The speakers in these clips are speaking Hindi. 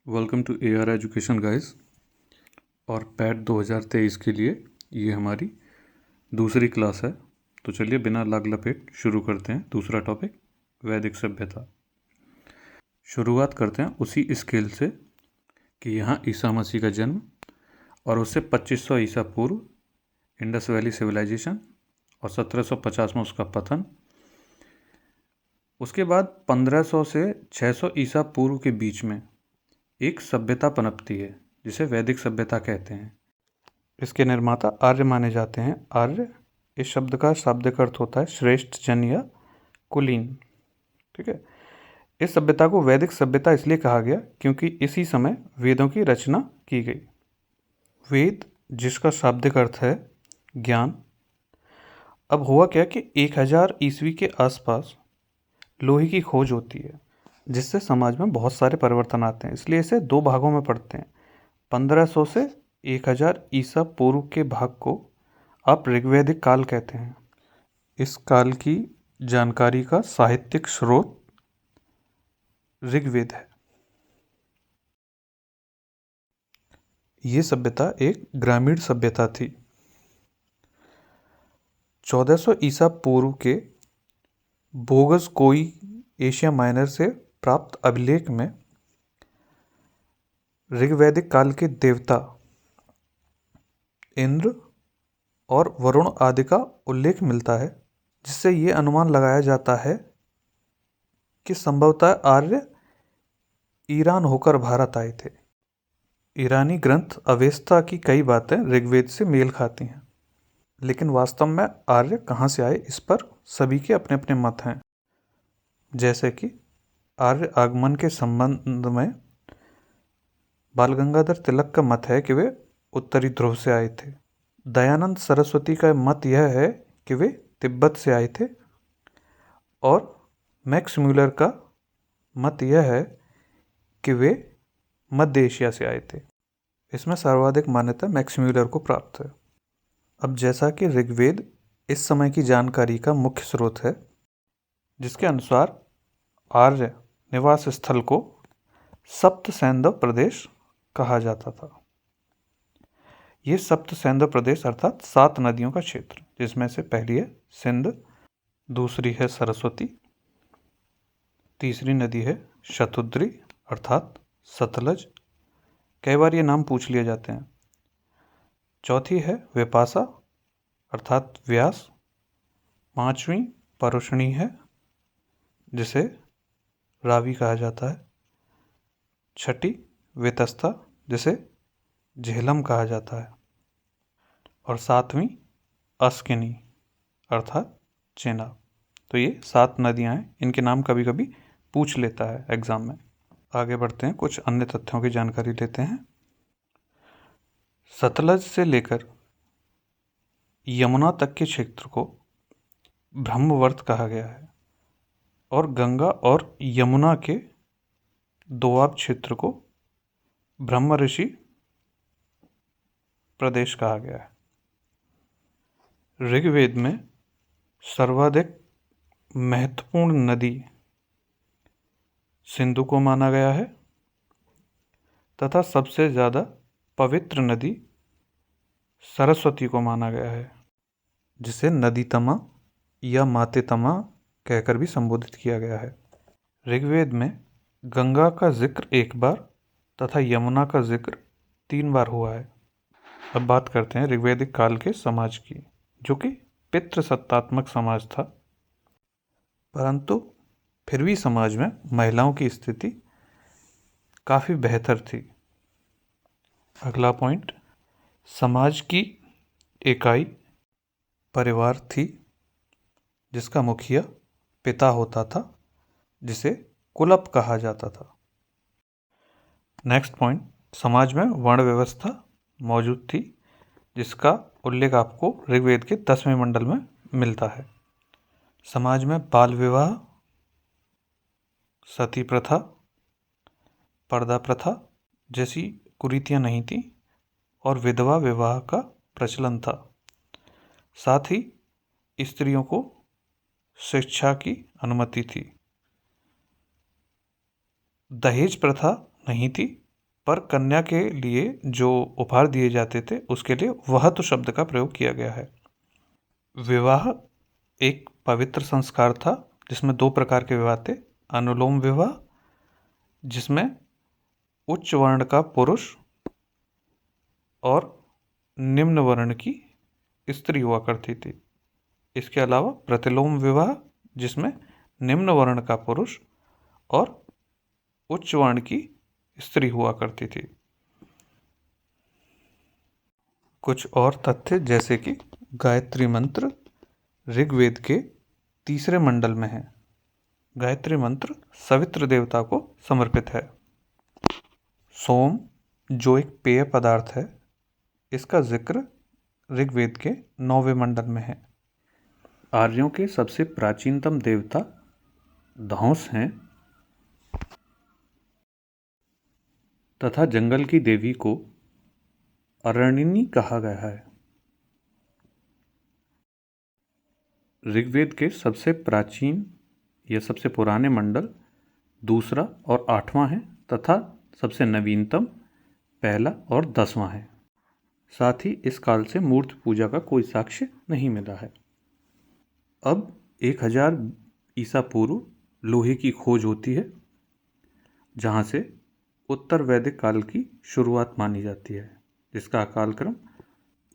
Welcome to AR education guys. और पैट 2023 के लिए ये हमारी दूसरी क्लास है। तो चलिए बिना लाग लपेट शुरू करते हैं। दूसरा टॉपिक वैदिक सभ्यता। शुरुआत करते हैं उसी स्केल से कि यहाँ ईसा मसीह का जन्म और उससे 2500 ईसा पूर्व इंडस वैली सिविलाइजेशन और 1750 में उसका पतन। उसके बाद 1500 से 600 ईसा पूर्व के बीच में एक सभ्यता पनपती है जिसे वैदिक सभ्यता कहते हैं। इसके निर्माता आर्य माने जाते हैं। आर्य इस शब्द का शाब्दिक अर्थ होता है श्रेष्ठ जन या कुलीन। ठीक है। इस सभ्यता को वैदिक सभ्यता इसलिए कहा गया क्योंकि इसी समय वेदों की रचना की गई। वेद जिसका शाब्दिक अर्थ है ज्ञान। अब हुआ क्या कि 1000 ईस्वी के आसपास लोहे की खोज होती है जिससे समाज में बहुत सारे परिवर्तन आते हैं। इसलिए इसे दो भागों में पढ़ते हैं। 1500 से 1000 ईसा पूर्व के भाग को आप ऋग्वैदिक काल कहते हैं। इस काल की जानकारी का साहित्यिक स्रोत ऋग्वेद है। ये सभ्यता एक ग्रामीण सभ्यता थी। 1400 ईसा पूर्व के बोगस कोई एशिया माइनर से प्राप्त अभिलेख में ऋग्वैदिक काल के देवता इंद्र और वरुण आदि का उल्लेख मिलता है, जिससे ये अनुमान लगाया जाता है कि संभवतः आर्य ईरान होकर भारत आए थे। ईरानी ग्रंथ अवेस्ता की कई बातें ऋग्वेद से मेल खाती हैं, लेकिन वास्तव में आर्य कहाँ से आए इस पर सभी के अपने अपने मत हैं। जैसे कि आर्य आगमन के संबंध में बाल गंगाधर तिलक का मत है कि वे उत्तरी ध्रुव से आए थे। दयानंद सरस्वती का मत यह है कि वे तिब्बत से आए थे। और मैक्स म्यूलर का मत यह है कि वे मध्य एशिया से आए थे। इसमें सर्वाधिक मान्यता मैक्स म्यूलर को प्राप्त है। अब जैसा कि ऋग्वेद इस समय की जानकारी का मुख्य स्रोत है, जिसके अनुसार आर्य निवास स्थल को सप्त सैंधव प्रदेश कहा जाता था। ये सप्त सैंधव प्रदेश अर्थात 7 नदियों का क्षेत्र, जिसमें से पहली है सिंध, दूसरी है सरस्वती, तीसरी नदी है शतुद्री अर्थात सतलज, कई बार ये नाम पूछ लिए जाते हैं। चौथी है विपाशा अर्थात व्यास, पांचवी परुष्णी है जिसे रावी कहा जाता है, छठी वितस्ता जिसे झेलम कहा जाता है, और सातवीं अस्किनी अर्थात चेनाब। तो ये 7 नदियां हैं। इनके नाम कभी कभी पूछ लेता है एग्जाम में। आगे बढ़ते हैं, कुछ अन्य तथ्यों की जानकारी लेते हैं। सतलज से लेकर यमुना तक के क्षेत्र को ब्रह्मवर्त कहा गया है और गंगा और यमुना के दोआब क्षेत्र को ब्रह्म ऋषि प्रदेश कहा गया है। ऋग्वेद में सर्वाधिक महत्वपूर्ण नदी सिंधु को माना गया है तथा सबसे ज़्यादा पवित्र नदी सरस्वती को माना गया है, जिसे नदीतमा या मातेतमा कहकर भी संबोधित किया गया है। ऋग्वेद में गंगा का जिक्र 1 बार तथा यमुना का जिक्र 3 बार हुआ है। अब बात करते हैं ऋग्वैदिक काल के समाज की, जो कि पितृसत्तात्मक समाज था, परंतु फिर भी समाज में महिलाओं की स्थिति काफ़ी बेहतर थी। अगला पॉइंट, समाज की इकाई परिवार थी, जिसका मुखिया पिता होता था, जिसे कुलप कहा जाता था। नेक्स्ट पॉइंट, समाज में वर्ण व्यवस्था मौजूद थी, जिसका उल्लेख आपको ऋग्वेद के 10वें मंडल में मिलता है। समाज में बाल विवाह, सती प्रथा, पर्दा प्रथा जैसी कुरीतियां नहीं थी और विधवा विवाह का प्रचलन था। साथ ही स्त्रियों को शिक्षा की अनुमति थी। दहेज प्रथा नहीं थी पर कन्या के लिए जो उपहार दिए जाते थे उसके लिए वहतु शब्द का प्रयोग किया गया है। विवाह एक पवित्र संस्कार था जिसमें 2 प्रकार के विवाह थे। अनुलोम विवाह, जिसमें उच्च वर्ण का पुरुष और निम्न वर्ण की स्त्री हुआ करती थी। इसके अलावा प्रतिलोम विवाह, जिसमें निम्न वर्ण का पुरुष और उच्च वर्ण की स्त्री हुआ करती थी। कुछ और तथ्य जैसे कि गायत्री मंत्र ऋग्वेद के 3 मंडल में है। गायत्री मंत्र सवित्र देवता को समर्पित है। सोम, जो एक पेय पदार्थ है, इसका जिक्र ऋग्वेद के 9वें मंडल में है। आर्यों के सबसे प्राचीनतम देवता धौंस हैं तथा जंगल की देवी को अरण्यिनी कहा गया है। ऋग्वेद के सबसे प्राचीन या सबसे पुराने मंडल 2 और 8वां है तथा सबसे नवीनतम 1 और 10वां है। साथ ही इस काल से मूर्ति पूजा का कोई साक्ष्य नहीं मिला है। अब 1000 ईसा पूर्व लोहे की खोज होती है, जहाँ से उत्तर वैदिक काल की शुरुआत मानी जाती है, जिसका कालक्रम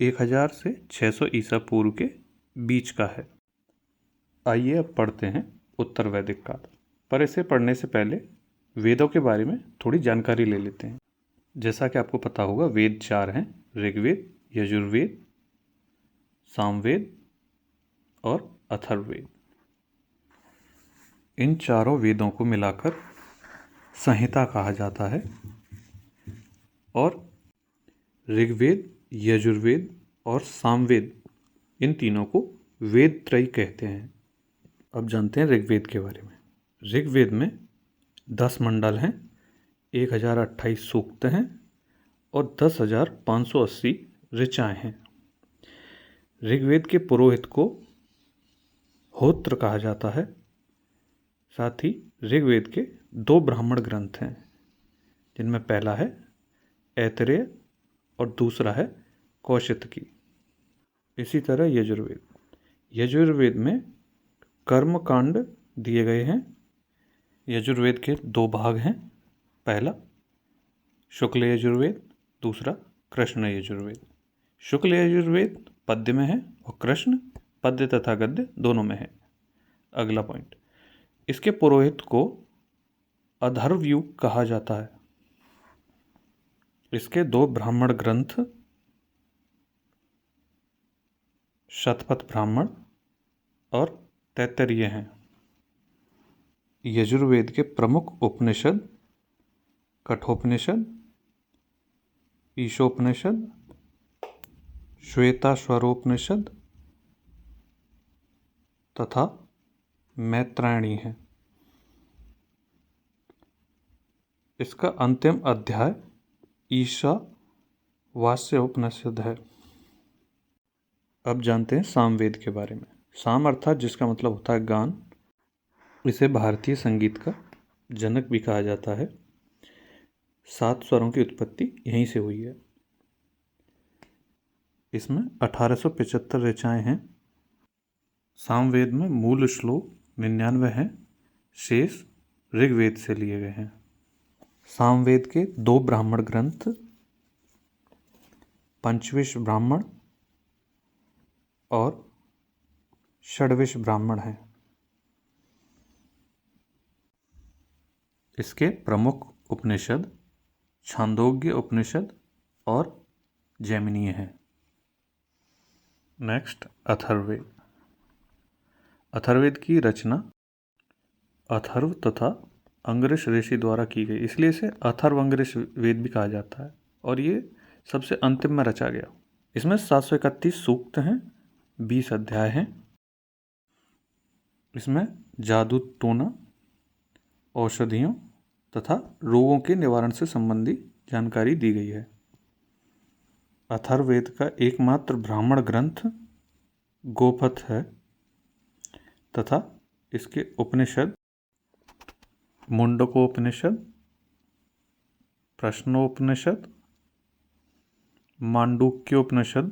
1000 से 600 ईसा पूर्व के बीच का है। आइए अब पढ़ते हैं उत्तर वैदिक काल, पर इसे पढ़ने से पहले वेदों के बारे में थोड़ी जानकारी ले लेते हैं। जैसा कि आपको पता होगा, वेद 4 हैं: ऋग्वेद, यजुर्वेद, सामवेद और अथर्ववेद। इन चारों वेदों को मिलाकर संहिता कहा जाता है और ऋग्वेद, यजुर्वेद और सामवेद, इन तीनों को वेद त्रयी कहते हैं। अब जानते हैं ऋग्वेद के बारे में। ऋग्वेद में 10 मंडल हैं, 1028 सूक्त हैं और 10,580 ऋचाएँ हैं। ऋग्वेद के पुरोहित को होत्र कहा जाता है। साथ ही ऋग्वेद के 2 ब्राह्मण ग्रंथ हैं, जिनमें पहला है ऐतरेय और दूसरा है कौशितकी। इसी तरह यजुर्वेद में कर्मकांड दिए गए हैं। यजुर्वेद के 2 भाग हैं, पहला शुक्ल यजुर्वेद, दूसरा कृष्ण यजुर्वेद। शुक्ल यजुर्वेद पद्य में है और कृष्ण पद्य तथा गद्य दोनों में है। अगला पॉइंट, इसके पुरोहित को अथर्वयुग कहा जाता है। इसके 2 ब्राह्मण ग्रंथ शतपथ ब्राह्मण और तैत्तरीय हैं। यजुर्वेद के प्रमुख उपनिषद कठोपनिषद, ईशोपनिषद, श्वेताश्वरोपनिषद तथा मैत्रायणी है। इसका अंतिम अध्याय ईशावास्य उपनिषद है। अब जानते हैं सामवेद के बारे में। साम अर्थात जिसका मतलब होता है गान, इसे भारतीय संगीत का जनक भी कहा जाता है। 7 स्वरों की उत्पत्ति यहीं से हुई है। इसमें 1875 ऋचाएँ हैं। सामवेद में मूल श्लोक 99 हैं, शेष ऋग्वेद से लिए गए हैं। सामवेद के 2 ब्राह्मण ग्रंथ पंचविश ब्राह्मण और षड्विश ब्राह्मण हैं। इसके प्रमुख उपनिषद छांदोग्य उपनिषद और जैमिनीय हैं। नेक्स्ट, अथर्ववेद। अथर्ववेद की रचना अथर्व तथा अंगरीष ऋषि द्वारा की गई, इसलिए इसे अथर्व अंगरीष वेद भी कहा जाता है और ये सबसे अंतिम में रचा गया। इसमें 731 सूक्त हैं, 20 अध्याय हैं। इसमें जादू टोना, औषधियों तथा रोगों के निवारण से संबंधी जानकारी दी गई है। अथर्ववेद का एकमात्र ब्राह्मण ग्रंथ गोपथ है तथा इसके उपनिषद मुंडकोपनिषद, प्रश्नोपनिषद, मांडूक्योपनिषद।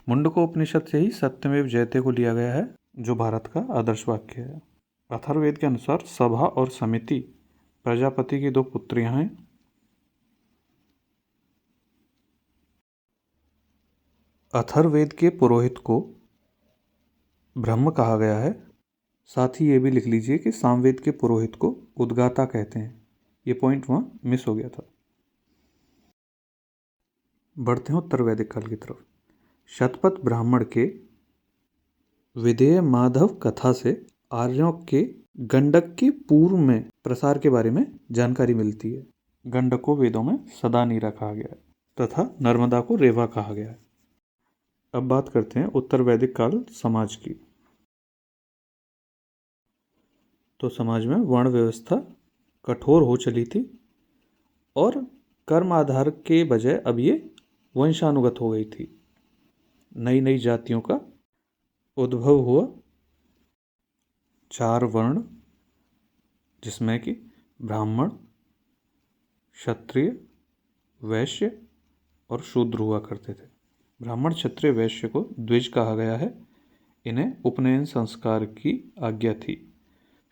मुंडकोपनिषद से ही सत्यमेव जयते को लिया गया है, जो भारत का आदर्श वाक्य है। अथर्ववेद के अनुसार सभा और समिति प्रजापति की 2 पुत्रियां हैं। अथर्ववेद के पुरोहित को ब्रह्म कहा गया है। साथ ही ये भी लिख लीजिए कि सामवेद के पुरोहित को उद्गाता कहते हैं। ये पॉइंट वहाँ मिस हो गया था। बढ़ते हैं उत्तर वैदिक काल की तरफ। शतपथ ब्राह्मण के विदेह माधव कथा से आर्यों के गंडक के पूर्व में प्रसार के बारे में जानकारी मिलती है। गंडक को वेदों में सदानीरा कहा गया है तथा नर्मदा को रेवा कहा गया है। अब बात करते हैं उत्तर वैदिक काल समाज की। तो समाज में वर्ण व्यवस्था कठोर हो चली थी और कर्म आधार के बजाय अब ये वंशानुगत हो गई थी। नई नई जातियों का उद्भव हुआ। 4 वर्ण, जिसमें कि ब्राह्मण, क्षत्रिय, वैश्य और शूद्र हुआ करते थे। ब्राह्मण, क्षत्रिय, वैश्य को द्विज कहा गया है। इन्हें उपनयन संस्कार की आज्ञा थी।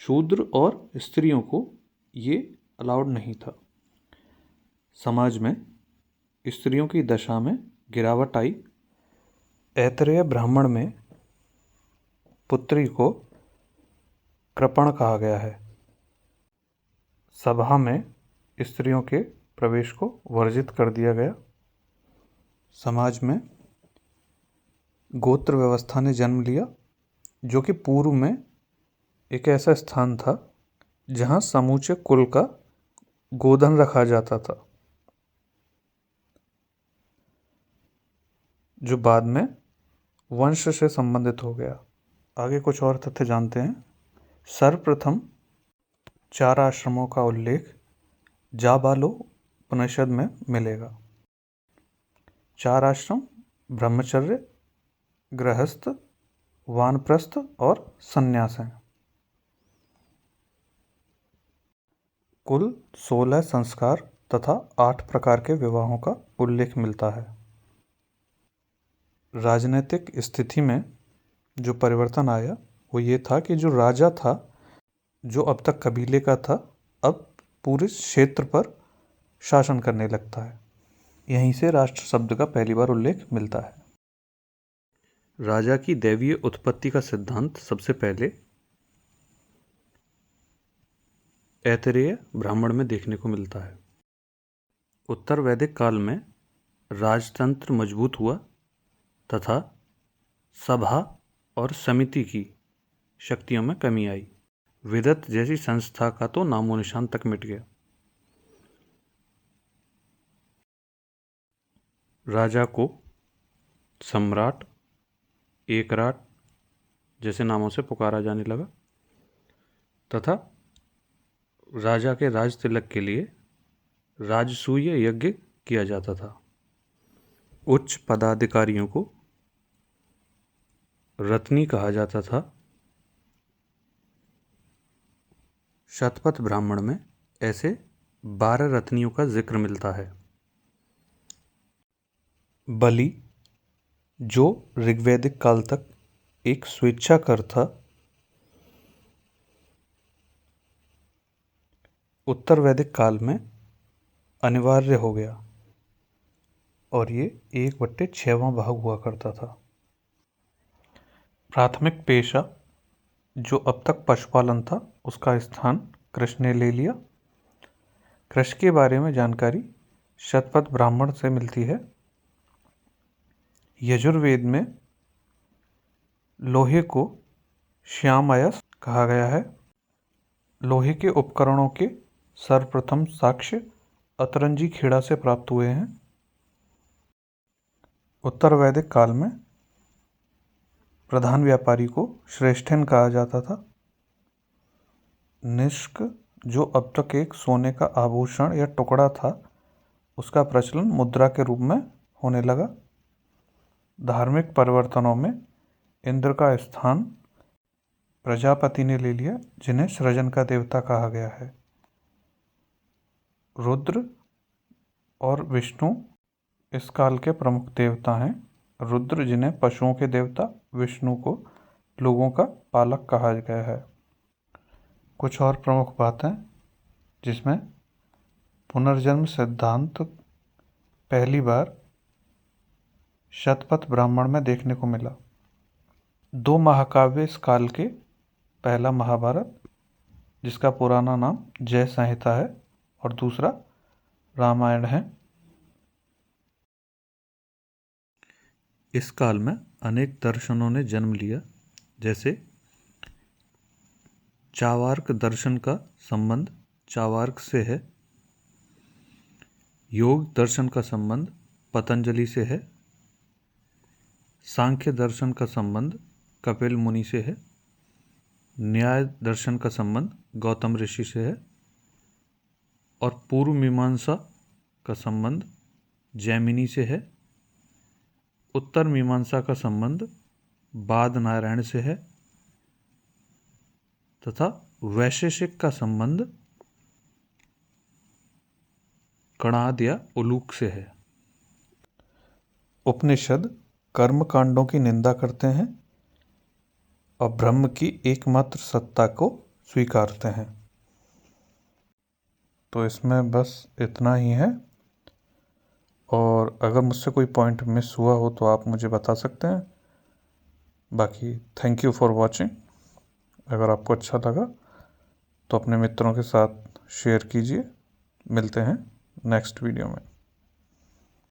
शूद्र और स्त्रियों को ये अलाउड नहीं था। समाज में स्त्रियों की दशा में गिरावट आई। ऐतरेय ब्राह्मण में पुत्री को कृपण कहा गया है। सभा में स्त्रियों के प्रवेश को वर्जित कर दिया गया। समाज में गोत्र व्यवस्था ने जन्म लिया, जो कि पूर्व में एक ऐसा स्थान था जहां समूचे कुल का गोधन रखा जाता था, जो बाद में वंश से संबंधित हो गया। आगे कुछ और तथ्य जानते हैं। सर्वप्रथम 4 आश्रमों का उल्लेख जाबालो उपनिषद में मिलेगा। 4 आश्रम ब्रह्मचर्य, गृहस्थ, वानप्रस्थ और संन्यास हैं। कुल 16 संस्कार तथा 8 प्रकार के विवाहों का उल्लेख मिलता है। राजनीतिक स्थिति में जो परिवर्तन आया वो ये था कि जो राजा था, जो अब तक कबीले का था, अब पूरे क्षेत्र पर शासन करने लगता है। यहीं से राष्ट्र शब्द का पहली बार उल्लेख मिलता है। राजा की दैवीय उत्पत्ति का सिद्धांत सबसे पहले ऐतरेय ब्राह्मण में देखने को मिलता है। उत्तर वैदिक काल में राजतंत्र मजबूत हुआ तथा सभा और समिति की शक्तियों में कमी आई। विदत जैसी संस्था का तो नामो निशान तक मिट गया। राजा को सम्राट, एकराट जैसे नामों से पुकारा जाने लगा तथा राजा के राज तिलक के लिए राजसूय यज्ञ किया जाता था। उच्च पदाधिकारियों को रत्नी कहा जाता था। शतपथ ब्राह्मण में ऐसे 12 रत्नियों का जिक्र मिलता है। बलि, जो ऋग्वैदिक काल तक एक स्वेच्छाकर था, उत्तर वैदिक काल में अनिवार्य हो गया और ये 1/6वां भाग हुआ करता था। प्राथमिक पेशा जो अब तक पशुपालन था, उसका स्थान कृषि ने ले लिया। कृषि के बारे में जानकारी शतपथ ब्राह्मण से मिलती है। यजुर्वेद में लोहे को श्यामयस कहा गया है। लोहे के उपकरणों के सर्वप्रथम साक्ष्य अतरंजी खेड़ा से प्राप्त हुए हैं। उत्तर वैदिक काल में प्रधान व्यापारी को श्रेष्ठन कहा जाता था। निष्क, जो अब तक एक सोने का आभूषण या टुकड़ा था, उसका प्रचलन मुद्रा के रूप में होने लगा। धार्मिक परिवर्तनों में इंद्र का स्थान प्रजापति ने ले लिया, जिन्हें सृजन का देवता कहा गया है। रुद्र और विष्णु इस काल के प्रमुख देवता हैं। रुद्र जिन्हें पशुओं के देवता, विष्णु को लोगों का पालक कहा गया है। कुछ और प्रमुख बातें जिसमें पुनर्जन्म सिद्धांत पहली बार शतपथ ब्राह्मण में देखने को मिला। 2 महाकाव्य इस काल के, पहला महाभारत जिसका पुराना नाम जय संहिता है और दूसरा रामायण है। इस काल में अनेक दर्शनों ने जन्म लिया, जैसे चार्वाक दर्शन का संबंध चार्वाक से है, योग दर्शन का संबंध पतंजलि से है, सांख्य दर्शन का संबंध कपिल मुनि से है, न्याय दर्शन का संबंध गौतम ऋषि से है और पूर्व मीमांसा का संबंध जैमिनी से है। उत्तर मीमांसा का संबंध बाद नारायण से है तथा वैशेषिक का संबंध कणाद या उलूक से है। उपनिषद कर्म कांडों की निंदा करते हैं और ब्रह्म की एकमात्र सत्ता को स्वीकारते हैं। तो इसमें बस इतना ही है, और अगर मुझसे कोई पॉइंट मिस हुआ हो तो आप मुझे बता सकते हैं। बाकी थैंक यू फॉर वॉचिंग। अगर आपको अच्छा लगा तो अपने मित्रों के साथ शेयर कीजिए। मिलते हैं नेक्स्ट वीडियो में।